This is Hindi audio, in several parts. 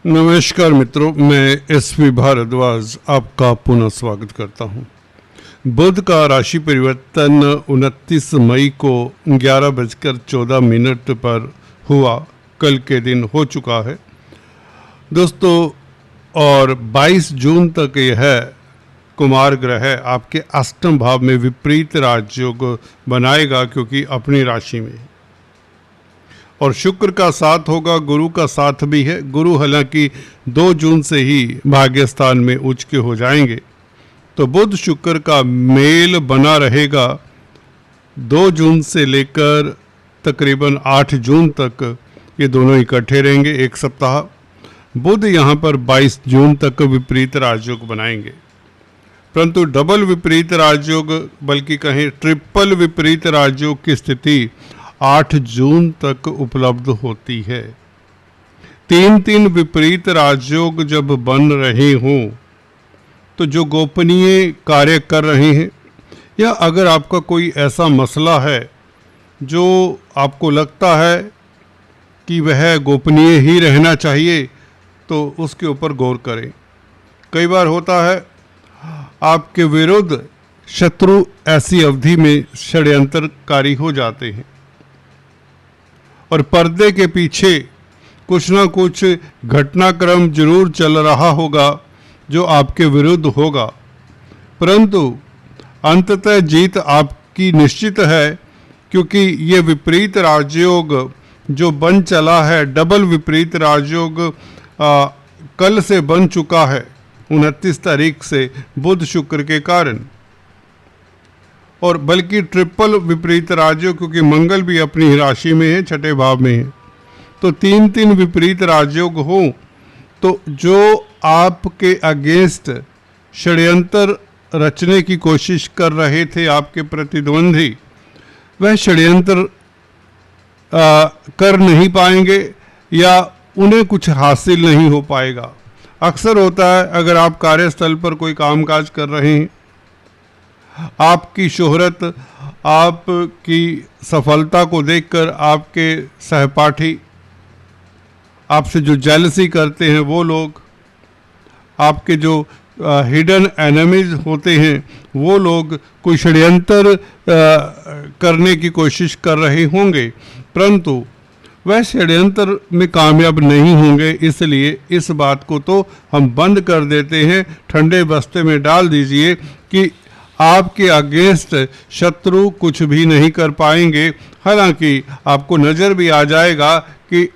नमस्कार मित्रों, मैं एसपी भारद्वाज आपका पुनः स्वागत करता हूं। बुध का राशि परिवर्तन 29 मई को 11:14 पर हुआ, कल के दिन हो चुका है दोस्तों। और 22 जून तक यह कुमार ग्रह आपके अष्टम भाव में विपरीत राजयोग बनाएगा, क्योंकि अपनी राशि में। और शुक्र का साथ होगा, गुरु का साथ भी है। गुरु हालांकि 2 जून से ही भाग्यस्थान में उच्च के हो जाएंगे, तो बुध शुक्र का मेल बना रहेगा 2 जून से लेकर तकरीबन 8 जून तक। ये दोनों इकट्ठे रहेंगे एक सप्ताह। बुध यहाँ पर 22 जून तक विपरीत राजयोग बनाएंगे, परंतु डबल विपरीत राजयोग, बल्कि कहें ट्रिपल विपरीत राजयोग की स्थिति 8 जून तक उपलब्ध होती है। 3 विपरीत राजयोग जब बन रहे हों, तो जो गोपनीय कार्य कर रहे हैं, या अगर आपका कोई ऐसा मसला है जो आपको लगता है कि वह गोपनीय ही रहना चाहिए, तो उसके ऊपर गौर करें। कई बार होता है आपके विरुद्ध शत्रु ऐसी अवधि में षड्यंत्रकारी हो जाते हैं और पर्दे के पीछे कुछ ना कुछ घटनाक्रम जरूर चल रहा होगा जो आपके विरुद्ध होगा, परंतु अंततः जीत आपकी निश्चित है, क्योंकि ये विपरीत राजयोग जो बन चला है, डबल विपरीत राजयोग कल से बन चुका है 29 तारीख से बुध शुक्र के कारण। और बल्कि ट्रिपल विपरीत राजयोग, क्योंकि मंगल भी अपनी राशि में है, छठे भाव में है। तो 3 विपरीत राजयोग हो, तो जो आपके अगेंस्ट षड्यंत्र रचने की कोशिश कर रहे थे आपके प्रतिद्वंदी, वह षड्यंत्र कर नहीं पाएंगे या उन्हें कुछ हासिल नहीं हो पाएगा। अक्सर होता है, अगर आप कार्यस्थल पर कोई कामकाज कर रहे हैं, आपकी शोहरत, आपकी सफलता को देखकर आपके सहपाठी, आपसे जो जेलसी करते हैं वो लोग, आपके जो हिडन एनिमीज होते हैं वो लोग कोई षड्यंत्र करने की कोशिश कर रहे होंगे, परंतु वह षड्यंत्र में कामयाब नहीं होंगे। इसलिए इस बात को तो हम बंद कर देते हैं, ठंडे बस्ते में डाल दीजिए कि आपके अगेंस्ट शत्रु कुछ भी नहीं कर पाएंगे। हालांकि आपको नज़र भी आ जाएगा कि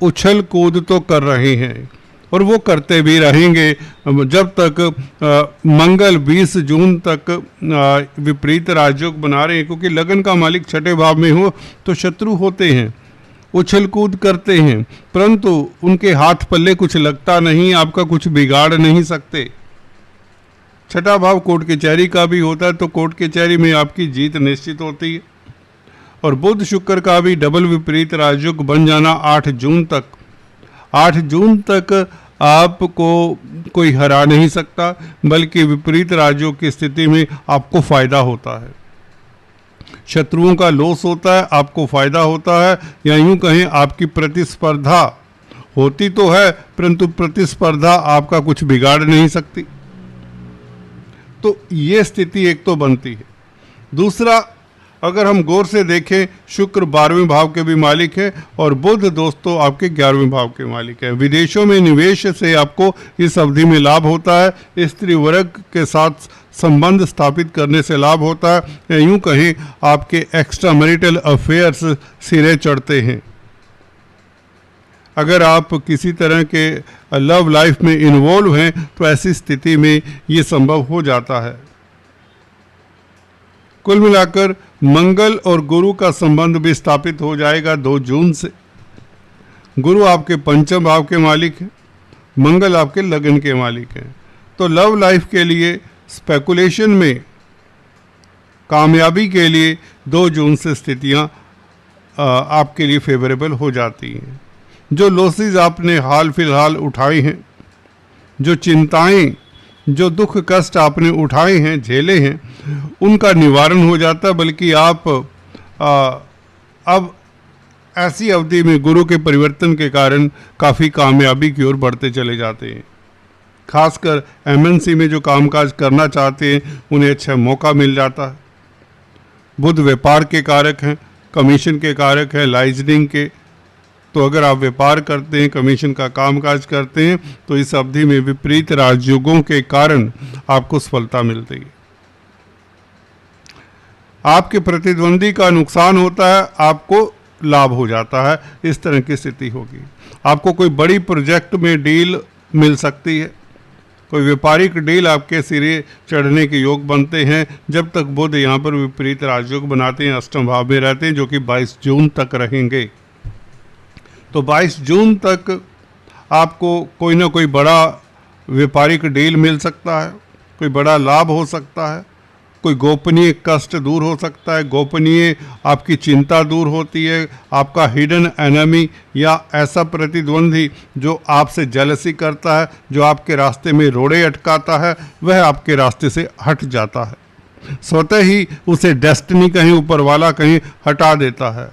उछल कूद तो कर रहे हैं, और वो करते भी रहेंगे जब तक मंगल 20 जून तक विपरीत राजयोग बना रहे हैं। क्योंकि लगन का मालिक छठे भाव में हो तो शत्रु होते हैं, उछल कूद करते हैं, परंतु उनके हाथ पल्ले कुछ लगता नहीं, आपका कुछ बिगाड़ नहीं सकते। छठा भाव कोर्ट कचहरी का भी होता है, तो कोर्ट कचहरी में आपकी जीत निश्चित होती है। और बुध शुक्र का भी डबल विपरीत राजयोग बन जाना 8 जून तक। 8 जून तक आपको कोई हरा नहीं सकता, बल्कि विपरीत राजयोग की स्थिति में आपको फायदा होता है। शत्रुओं का लॉस होता है, आपको फायदा होता है, या यूं कहें आपकी प्रतिस्पर्धा होती तो है, परंतु प्रतिस्पर्धा आपका कुछ बिगाड़ नहीं सकती। तो ये स्थिति एक तो बनती है। दूसरा, अगर हम गौर से देखें, शुक्र 12वें भाव के भी मालिक है और बुध दोस्तों आपके 11वें भाव के मालिक है। विदेशों में निवेश से आपको इस अवधि में लाभ होता है। स्त्री वर्ग के साथ संबंध स्थापित करने से लाभ होता है। यूं कहें आपके एक्स्ट्रा मैरिटल अफेयर्स सिरे चढ़ते हैं। अगर आप किसी तरह के लव लाइफ में इन्वॉल्व हैं, तो ऐसी स्थिति में ये संभव हो जाता है। कुल मिलाकर मंगल और गुरु का संबंध भी स्थापित हो जाएगा 2 जून से। गुरु आपके पंचम भाव के मालिक हैं, मंगल आपके लगन के मालिक हैं। तो लव लाइफ के लिए, स्पेकुलेशन में कामयाबी के लिए 2 जून से स्थितियां आपके लिए फेवरेबल हो जाती हैं। जो लॉसेस आपने हाल फिलहाल उठाए हैं, जो चिंताएं, जो दुख कष्ट आपने उठाए हैं, झेले हैं, उनका निवारण हो जाता है। बल्कि आप अब ऐसी अवधि में गुरु के परिवर्तन के कारण काफ़ी कामयाबी की ओर बढ़ते चले जाते हैं। खासकर एमएनसी में जो कामकाज करना चाहते हैं उन्हें अच्छा मौका मिल जाता है। बुध व्यापार के कारक हैं, कमीशन के कारक हैं, लाइजनिंग के। तो अगर आप व्यापार करते हैं, कमीशन का कामकाज करते हैं, तो इस अवधि में विपरीत राजयोगों के कारण आपको सफलता मिलती है। आपके प्रतिद्वंदी का नुकसान होता है, आपको लाभ हो जाता है। इस तरह की स्थिति होगी। आपको कोई बड़ी प्रोजेक्ट में डील मिल सकती है, कोई व्यापारिक डील आपके सिरे चढ़ने के योग बनते हैं। जब तक बुध यहाँ पर विपरीत राजयोग बनाते हैं, अष्टम भाव में रहते हैं, जो कि 22 जून तक रहेंगे। तो 22 जून तक आपको कोई ना कोई बड़ा व्यापारिक डील मिल सकता है, कोई बड़ा लाभ हो सकता है, कोई गोपनीय कष्ट दूर हो सकता है, गोपनीय आपकी चिंता दूर होती है। आपका हिडन एनिमी या ऐसा प्रतिद्वंदी जो आपसे जेलसी करता है, जो आपके रास्ते में रोड़े अटकाता है, वह आपके रास्ते से हट जाता है। स्वतः ही उसे डेस्टिनी कहीं ऊपर वाला कहीं हटा देता है।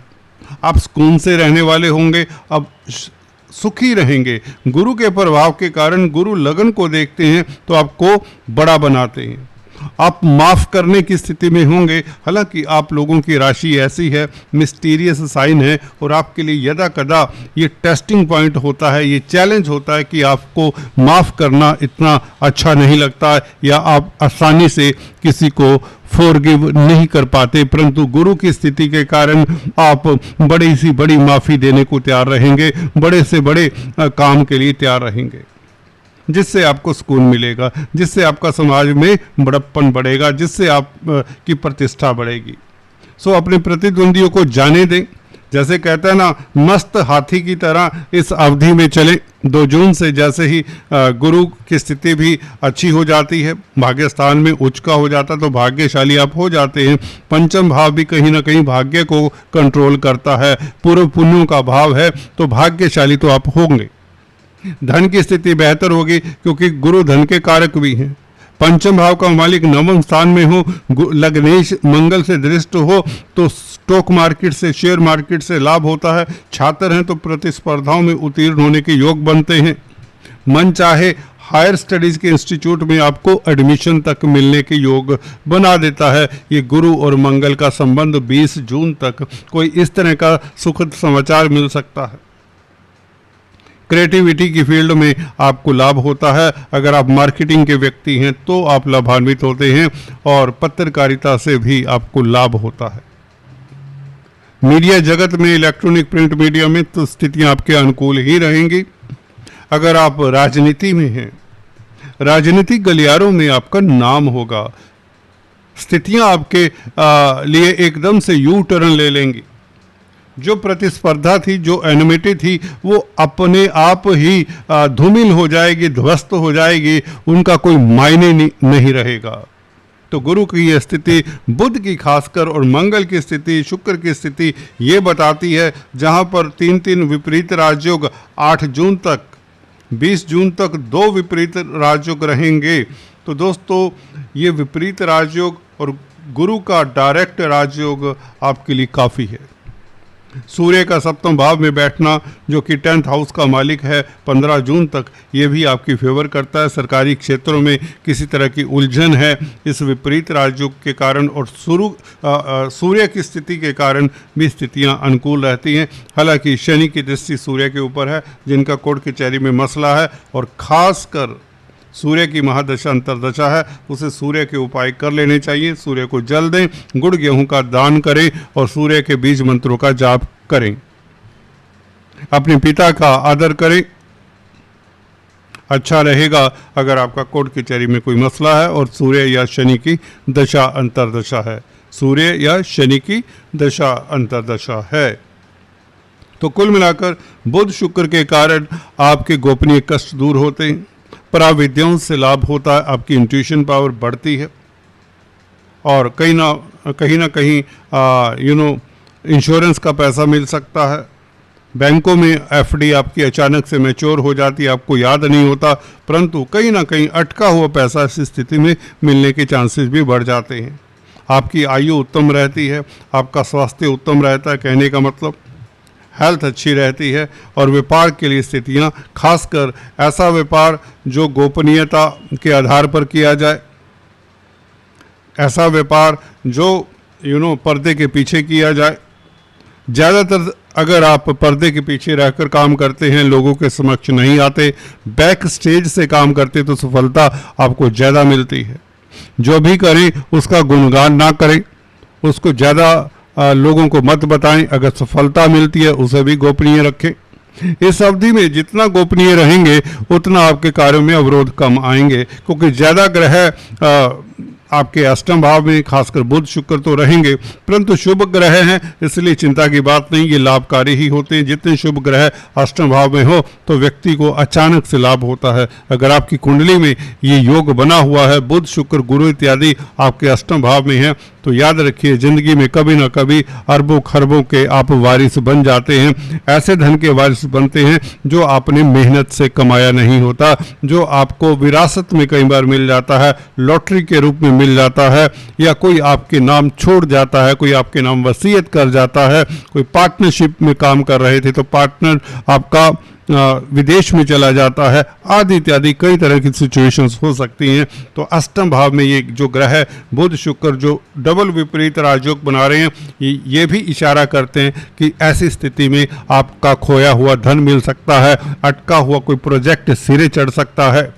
आप सुकून से रहने वाले होंगे, अब सुखी रहेंगे। गुरु के प्रभाव के कारण गुरु लगन को देखते हैं तो आपको बड़ा बनाते हैं। आप माफ करने की स्थिति में होंगे। हालांकि आप लोगों की राशि ऐसी है, मिस्टीरियस साइन है, और आपके लिए यदा कदा ये टेस्टिंग पॉइंट होता है, ये चैलेंज होता है कि आपको माफ करना इतना अच्छा नहीं लगता है, या आप आसानी से किसी को फॉरगिव नहीं कर पाते। परंतु गुरु की स्थिति के कारण आप बड़ी सी बड़ी माफ़ी देने को तैयार रहेंगे, बड़े से बड़े काम के लिए तैयार रहेंगे, जिससे आपको सुकून मिलेगा, जिससे आपका समाज में बड़प्पन बढ़ेगा, जिससे आप की प्रतिष्ठा बढ़ेगी। सो अपने प्रतिद्वंदियों को जाने दें। जैसे कहते हैं ना, मस्त हाथी की तरह इस अवधि में चलें। 2 जून से जैसे ही गुरु की स्थिति भी अच्छी हो जाती है, भाग्य स्थान में उच्च का हो जाता है, तो भाग्यशाली आप हो जाते हैं। पंचम भाव भी कहीं ना कहीं भाग्य को कंट्रोल करता है, पूर्व पुण्यों का भाव है, तो भाग्यशाली तो आप होंगे। धन की स्थिति बेहतर होगी, क्योंकि गुरु धन के कारक भी हैं। पंचम भाव का मालिक नवम स्थान में हो, लग्नेश मंगल से दृष्ट हो, तो स्टॉक मार्केट से, शेयर मार्केट से लाभ होता है। छात्र हैं तो प्रतिस्पर्धाओं में उत्तीर्ण होने के योग बनते हैं। मन चाहे हायर स्टडीज के इंस्टीट्यूट में आपको एडमिशन तक मिलने के योग बना देता है। ये गुरु और मंगल का संबंध 20 जून तक कोई इस तरह का सुखद समाचार मिल सकता है। क्रिएटिविटी की फील्ड में आपको लाभ होता है। अगर आप मार्केटिंग के व्यक्ति हैं तो आप लाभान्वित होते हैं, और पत्रकारिता से भी आपको लाभ होता है। मीडिया जगत में, इलेक्ट्रॉनिक प्रिंट मीडिया में तो स्थितियां आपके अनुकूल ही रहेंगी। अगर आप राजनीति में हैं, राजनीतिक गलियारों में आपका नाम होगा। स्थितियां आपके लिए एकदम से यू टर्न ले लेंगी। जो प्रतिस्पर्धा थी, जो एनिमिटी थी, वो अपने आप ही धूमिल हो जाएगी, ध्वस्त हो जाएगी, उनका कोई मायने नहीं रहेगा। तो गुरु की यह स्थिति, बुध की खासकर और मंगल की स्थिति, शुक्र की स्थिति ये बताती है, जहाँ पर 3 विपरीत राजयोग 8 जून तक, 20 जून तक 2 विपरीत राजयोग रहेंगे। तो दोस्तों, ये विपरीत राजयोग और गुरु का डायरेक्ट राजयोग आपके लिए काफ़ी है। सूर्य का सप्तम भाव में बैठना, जो कि 10th हाउस का मालिक है, 15 जून तक, ये भी आपकी फेवर करता है। सरकारी क्षेत्रों में किसी तरह की उलझन है इस विपरीत राजयोग के कारण, और सूर्य की स्थिति के कारण भी स्थितियां अनुकूल रहती हैं। हालांकि शनि की दृष्टि सूर्य के ऊपर है, जिनका कोर्ट कचहरी में मसला है, और खासकर सूर्य की महादशा अंतरदशा है, उसे सूर्य के उपाय कर लेने चाहिए। सूर्य को जल दें, गुड़ गेहूं का दान करें, और सूर्य के बीज मंत्रों का जाप करें। अपने पिता का आदर करें, अच्छा रहेगा। अगर आपका कोर्ट कचहरी में कोई मसला है और सूर्य या शनि की दशा अंतरदशा है, सूर्य या शनि की दशा अंतरदशा है, तो कुल मिलाकर बुध शुक्र के कारण आपके गोपनीय कष्ट दूर होते हैं, पराविद्याओं से लाभ होता है, आपकी इंट्यूशन पावर बढ़ती है, और कहीं ना कहीं इंश्योरेंस का पैसा मिल सकता है। बैंकों में एफडी आपकी अचानक से मैच्योर हो जाती है, आपको याद नहीं होता, परंतु कहीं ना कहीं अटका हुआ पैसा इस स्थिति में मिलने के चांसेस भी बढ़ जाते हैं। आपकी आयु उत्तम रहती है, आपका स्वास्थ्य उत्तम रहता है। कहने का मतलब हेल्थ अच्छी रहती है और व्यापार के लिए स्थितियां, खासकर ऐसा व्यापार जो गोपनीयता के आधार पर किया जाए, ऐसा व्यापार जो पर्दे के पीछे किया जाए। ज़्यादातर अगर आप पर्दे के पीछे रहकर काम करते हैं, लोगों के समक्ष नहीं आते, बैक स्टेज से काम करते, तो सफलता आपको ज़्यादा मिलती है। जो भी करें उसका गुणगान ना करें, उसको ज़्यादा लोगों को मत बताएं। अगर सफलता मिलती है उसे भी गोपनीय रखें। इस अवधि में जितना गोपनीय रहेंगे उतना आपके कार्यों में अवरोध कम आएंगे, क्योंकि ज़्यादा ग्रह आपके अष्टम भाव में, खासकर बुध शुक्र तो रहेंगे, परंतु शुभ ग्रह हैं, इसलिए चिंता की बात नहीं, ये लाभकारी ही होते हैं। जितने शुभ ग्रह अष्टम भाव में हो तो व्यक्ति को अचानक से लाभ होता है। अगर आपकी कुंडली में ये योग बना हुआ है, बुध शुक्र गुरु इत्यादि आपके अष्टम भाव में है, तो याद रखिए जिंदगी में कभी ना कभी अरबों खरबों के आप वारिस बन जाते हैं। ऐसे धन के वारिस बनते हैं जो आपने मेहनत से कमाया नहीं होता, जो आपको विरासत में कई बार मिल जाता है, लॉटरी के रूप में मिल जाता है, या कोई आपके नाम छोड़ जाता है, कोई आपके नाम वसीयत कर जाता है, कोई पार्टनरशिप में काम कर रहे थे तो पार्टनर आपका विदेश में चला जाता है, आदि इत्यादि कई तरह की सिचुएशंस हो सकती हैं। तो अष्टम भाव में ये जो ग्रह है बुध शुक्र जो डबल विपरीत राजयोग बना रहे हैं, ये भी इशारा करते हैं कि ऐसी स्थिति में आपका खोया हुआ धन मिल सकता है, अटका हुआ कोई प्रोजेक्ट सिरे चढ़ सकता है।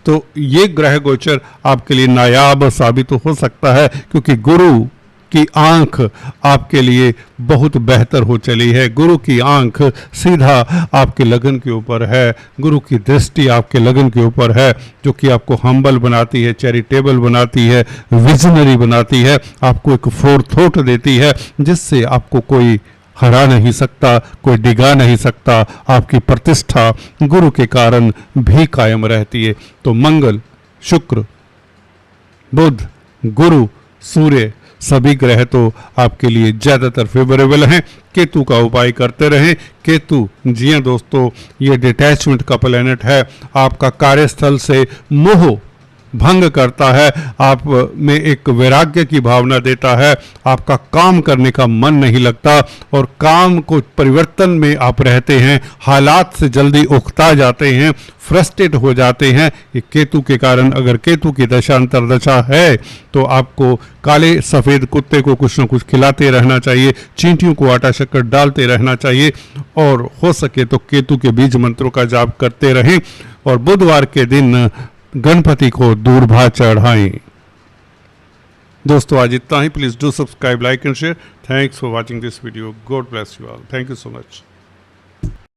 तो ये ग्रह गोचर आपके लिए नायाब साबित हो सकता है, क्योंकि गुरु की आंख आपके लिए बहुत बेहतर हो चली है। गुरु की आंख सीधा आपके लगन के ऊपर है, गुरु की दृष्टि आपके लगन के ऊपर है, जो कि आपको हम्बल बनाती है, चैरिटेबल बनाती है, विजनरी बनाती है, आपको एक फोरथॉट देती है, जिससे आपको कोई हरा नहीं सकता, कोई डिगा नहीं सकता। आपकी प्रतिष्ठा गुरु के कारण भी कायम रहती है। तो मंगल, शुक्र, बुध, गुरु, सूर्य सभी ग्रह तो आपके लिए ज़्यादातर फेवरेबल हैं। केतु का उपाय करते रहें। केतु जी हाँ दोस्तों, ये डिटैचमेंट का प्लैनेट है, आपका कार्यस्थल से मोह भंग करता है, आप में एक वैराग्य की भावना देता है, आपका काम करने का मन नहीं लगता और काम को परिवर्तन में आप रहते हैं, हालात से जल्दी उकता जाते हैं, फ्रस्ट्रेट हो जाते हैं। ये केतु के कारण, अगर केतु की दशा अंतर्दशा है तो आपको काले सफ़ेद कुत्ते को कुछ न कुछ खिलाते रहना चाहिए, चींटियों को आटा शक्कर डालते रहना चाहिए, और हो सके तो केतु के बीज मंत्रों का जाप करते रहें, और बुधवार के दिन गणपति को दूर्भा चढ़ाएं। दोस्तों आज इतना ही। Please do subscribe, like and share. Thanks for watching this video. God bless you all. Thank you so much.